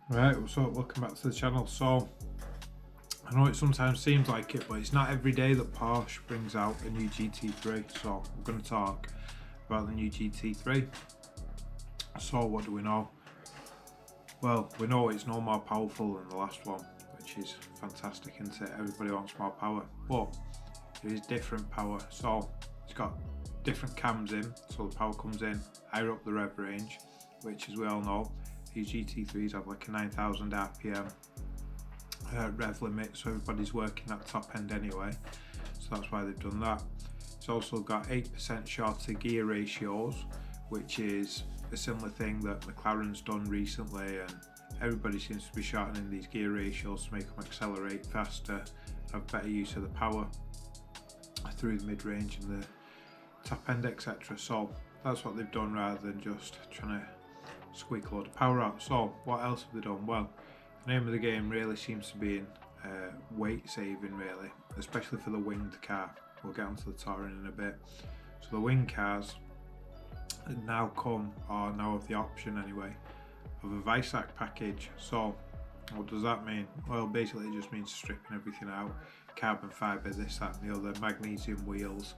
Right, so welcome back to the channel. So I know it sometimes seems like it, but it's not every day that Porsche brings out a new GT3. So we're going to talk about the new GT3. So what do we know? Well, we know it's no more powerful than the last one, which is fantastic, isn't it? Everybody wants more power, but it is different power. So it's got different cams in, so the power comes in higher up the rev range, which, as we all know, these GT3s have like a 9,000 RPM rev limit, so everybody's working at top end anyway, so that's why they've done that. It's also got 8% shorter gear ratios, which is a similar thing that McLaren's done recently, and everybody seems to be shortening these gear ratios to make them accelerate faster, have better use of the power through the mid-range and the top end, etc. So that's what they've done, rather than just trying to squeak a load of power out. So what else have they done? Well, the name of the game really seems to be in weight saving, really, especially for the winged car. We'll get onto the Touring in a bit. So the winged cars now come, or now have the option anyway, of a Visac package. So what does that mean? Well, basically it just means stripping everything out, carbon fibre, this, that and the other, magnesium wheels.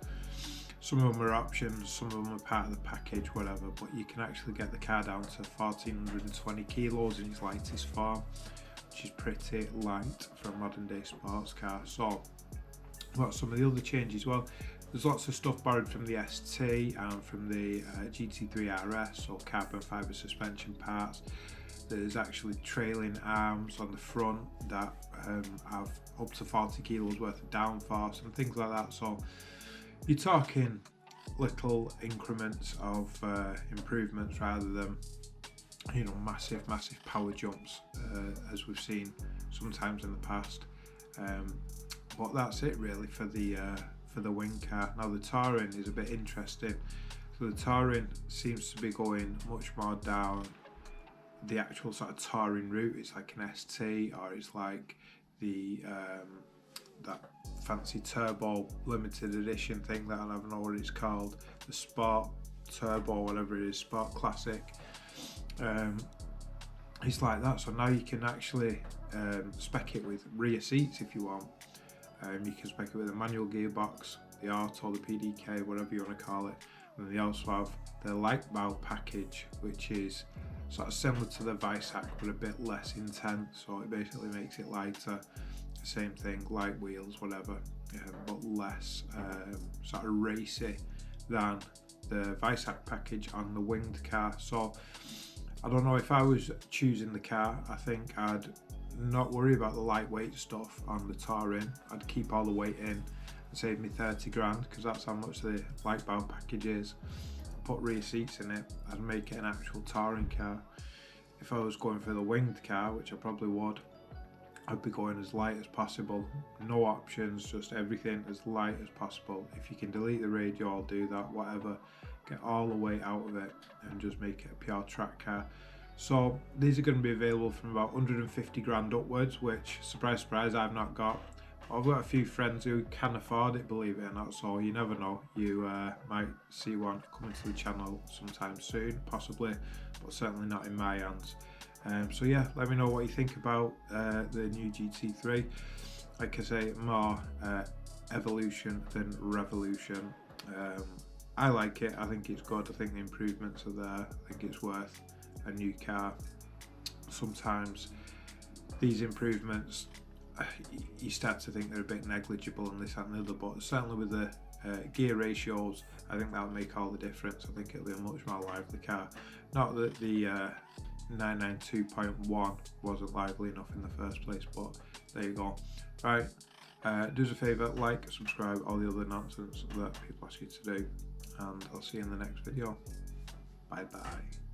Some of them are options, some of them are part of the package, whatever, but you can actually get the car down to 1,420 kilos in its lightest form, which is pretty light for a modern day sports car. So what's some of the other changes? Well, there's lots of stuff borrowed from the ST and from the GT3 RS, so carbon fibre suspension parts. There's actually trailing arms on the front that have up to 40 kilos worth of downforce and things like that. So you're talking little increments of improvements, rather than, you know, massive power jumps as we've seen sometimes in the past. But that's it really for the wing car. Now the Touring is a bit interesting. So the Touring seems to be going much more down the actual sort of Touring route. It's like an ST, or it's like the that fancy turbo limited edition thing that I don't know what it's called, the Sport Turbo, whatever it is, Sport Classic. It's like that. So now you can actually spec it with rear seats if you want. You can spec it with a manual gearbox, the auto, the PDK, whatever you want to call it. And they also have the light bow package, which is sort of similar to the Visac but a bit less intense. So it basically makes it lighter. Same thing, light wheels, whatever, but less sort of racy than the Visac package on the winged car. So I don't know, if I was choosing the car, I think I'd not worry about the lightweight stuff on the Touring. I'd keep all the weight in and save me 30 grand, because that's how much the light bow package is. Put rear seats in it, I'd make it an actual Touring car. If I was going for the winged car, which I probably would, I'd be going as light as possible, no options, just everything as light as possible. If you can delete the radio, I'll do that, whatever. Get all the weight out of it and just make it a pure track car. So these are going to be available from about 150 grand upwards, which, surprise surprise, I've not got. I've got a few friends who can afford it, believe it or not, so you never know. You might see one coming to the channel sometime soon, possibly, but certainly not in my hands. So yeah, let me know what you think about the new GT3. Like I say, more evolution than revolution. I like it, I think it's good, I think the improvements are there, I think it's worth a new car. Sometimes these improvements, you start to think they're a bit negligible and this, that and the other, but certainly with the gear ratios, I think that'll make all the difference. I think it'll be a much more lively car. Not that the 992.1 wasn't lively enough in the first place, but there you go. Right, do us a favour, like, subscribe, all the other nonsense that people ask you to do, and I'll see you in the next video. Bye bye.